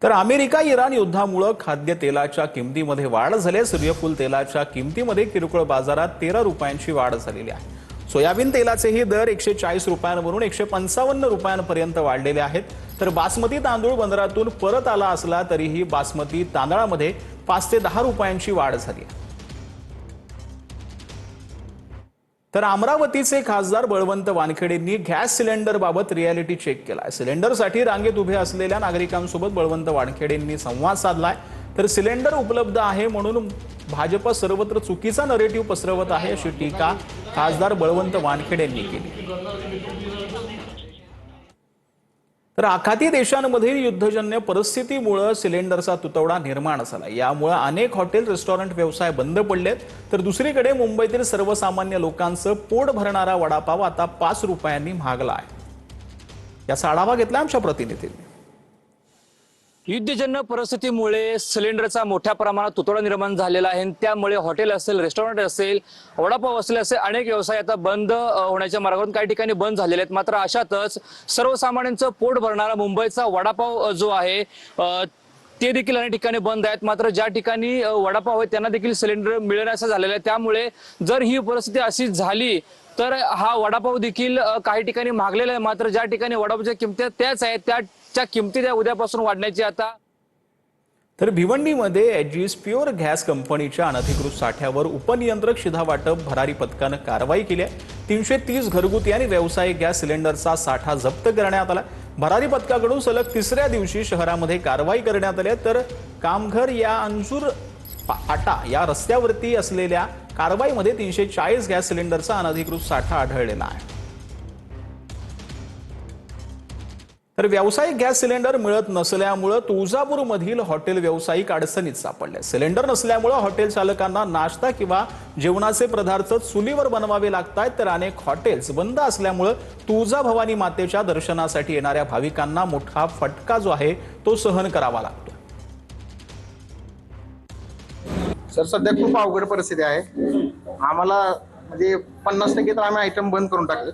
तर America Iran युद्धामुळे खाद्यतेलाच्या किमतीमध्ये वाढ झाली आहे। सूर्यफूल तेलाच्या किमतीमध्ये किरकोळ बाजारात 13 रुपयांची वाढ झालेली आहे। सोयाबीन तेलाचेही दर 140 रुपयांवरून 155 रुपयांपर्यंत वाढलेले आहेत। तर बासमती तांदूळ बंदरातून परत आला असला तरीही बासमती तांदळामध्ये 5 ते 10 रुपयांची वाढ झाली आहे। तर अमरावतीचे खासदार बळवंत वानखेडेंनी गॅस सिलेंडरबाबत रियालिटी चेक केलाय। सिलेंडरसाठी रांगेत उभे असलेल्या नागरिकांसोबत बळवंत वानखेडेंनी संवाद साधलाय। तर सिलेंडर उपलब्ध आहे म्हणून भाजप सर्वत्र चुकीचा नरेटिव्ह पसरवत आहे अशी टीका खासदार बळवंत वानखेडेंनी केली। तर आखाती देशांमधील युद्धजन्य परिस्थितीमुळे सिलेंडरचा तुटवडा निर्माण झाला। यामुळे अनेक हॉटेल रेस्टॉरंट व्यवसाय बंद पडलेत। तर दुसरीकडे मुंबईतील सर्वसामान्य लोकांचं पोट भरणारा वडापाव आता 5 रुपयांनी महागला आहे। याचा आढावा घेतला आमच्या प्रतिनिधींनी। युद्धजन्य परिस्थितीमुळे सिलेंडरचा मोठ्या प्रमाणात तुटवडा निर्माण झालेला आहे। त्यामुळे हॉटेल असेल, रेस्टॉरंट असेल, वडापाव असेल असे अनेक व्यवसाय आता बंद होण्याच्या मार्गावरून काही ठिकाणी बंद झालेले आहेत। मात्र अशातच सर्वसामान्यांचं पोट भरणारा मुंबईचा वडापाव जो आहे ते देखील अनेक ठिकाणी बंद आहेत। मात्र ज्या ठिकाणी वडापाव आहे त्यांना देखील सिलेंडर मिळण्याचं झालेलं आहे। त्यामुळे जर ही परिस्थिती अशी झाली तर हा वडापाव देखील काही ठिकाणी महागलेला आहे। मात्र ज्या ठिकाणी वडापावच्या किमती त्याच आहेत त्याच्या किमती त्या उद्यापासून वाढण्याची आता। तर भिवंडीमध्ये एजीस प्युअर गॅस कंपनीच्या अनधिकृत साठ्यावर उपनियंत्रक शिधावाटप भरारी पथकानं कारवाई केली आहे। 330 घरगुती आणि व्यावसायिक गॅस सिलेंडरचा साठा जप्त करण्यात आला। भरारी पथकाकडून सलग तिसऱ्या दिवशी शहरामध्ये कारवाई करण्यात आली। तर कामघर या अंजूर फाटा या रस्त्यावरती असलेल्या कारवाईमध्ये 340 गॅस सिलेंडरचा अनधिकृत साठा आढळलेला आहे। तर व्यावसायिक गॅस सिलेंडर मिळत नसल्यामुळे तुळजापूरमधील हॉटेल व्यावसायिक अडचणीत सापडले। सिलेंडर नसल्यामुळे हॉटेल चालकांना नाश्ता किंवा जेवणाचे पदार्थ चुलीवर बनवावे लागतात। तर अनेक हॉटेल्स बंद असल्यामुळे तुळजाभवानी मातेच्या दर्शनासाठी येणाऱ्या भाविकांना मोठा फटका जो आहे तो सहन करावा लागतो। सर सध्या खूप अवघड परिस्थिती आहे। आम्हाला म्हणजे 50% तर आम्ही आयटम बंद करून टाकले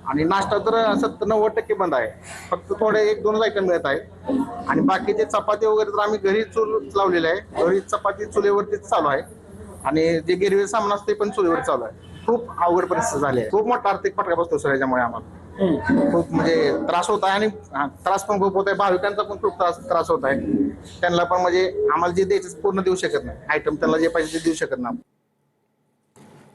आणि नाश्ता तर 70-90% बंद आहे। फक्त थोडे 1-2 आयटम मिळत आहे आणि बाकीचे चपाती वगैरे तर आम्ही घरी चूल लावलेले आहे। घरी चपाती चुलीवरतीच चालू आहे आणि जे गिरवी सामान असते पण चुलीवर चालू आहे। खूप अवघड परिस्थिती झाली आहे। खूप मोठा आर्थिक फटका बसतो सर याच्यामुळे आम्हाला। खूप म्हणजे त्रास होत आहे आणि त्रास पण खूप होत आहे। भाविकांचा पण खूप त्रास होत आहे। त्यांना पण म्हणजे आम्हाला जे द्यायचं पूर्ण देऊ शकत नाही। आयटम त्यांना जे पाहिजे ते देऊ शकत नाही।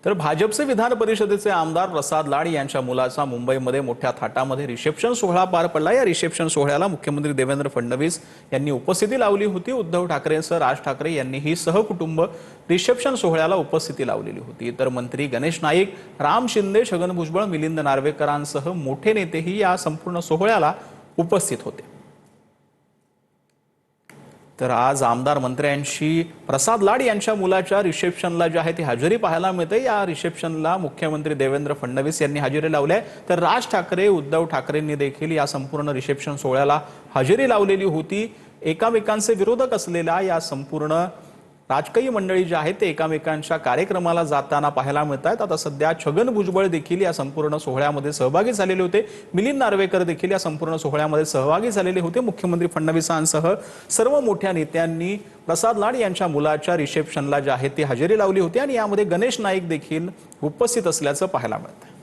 तर भाजपचे विधान परिषदेचे आमदार प्रसाद लाड यांच्या मुलाचा मुंबईमध्ये मोठ्या थाटामध्ये रिसेप्शन सोहळा पार पडला। या रिसेप्शन सोहळ्याला मुख्यमंत्री देवेंद्र फडणवीस यांनी उपस्थिती लावली होती। उद्धव ठाकरेंसह राज ठाकरे यांनीही सहकुटुंब रिसेप्शन सोहळ्याला उपस्थिती लावलेली होती। तर मंत्री गणेश नाईक, राम शिंदे, छगन भुजबळ, मिलिंद नार्वेकरांसह मोठे नेतेही या संपूर्ण सोहळ्याला उपस्थित होते। तर आज आमदार मंत्र्यांची प्रसाद लाड यांच्या मुलाच्या रिसेप्शनला जे आहे ती हजेरी पाहायला मिळते। या रिसेप्शनला मुख्यमंत्री देवेंद्र फडणवीस यांनी हजेरी लावली आहे। तर राज ठाकरे, उद्धव ठाकरेंनी देखील या संपूर्ण रिसेप्शन सोहळ्याला हजेरी लावलेली होती। एकामेकांचे विरोधक असलेल्या या संपूर्ण राजकीय मंडळी जे आहेत ते एकामेकांच्या कार्यक्रमाला जाताना पाहायला मिळतात। आता सध्या छगन भुजबळ देखील या संपूर्ण सोहळ्यामध्ये सहभागी झालेले होते। मिलिंद नार्वेकर देखील या संपूर्ण सोहळ्यामध्ये सहभागी झालेले होते। मुख्यमंत्री फडणवीसांसह सर्व मोठ्या नेत्यांनी प्रसाद लाड यांच्या मुलाच्या रिसेप्शनला जे आहे ती हजेरी लावली होती आणि यामध्ये गणेश नाईक देखील उपस्थित असल्याचं पाहायला मिळतं।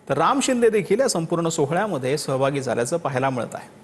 तर राम शिंदे देखील या संपूर्ण सोहळ्यामध्ये सहभागी झाल्याचं पाहायला मिळत आहे।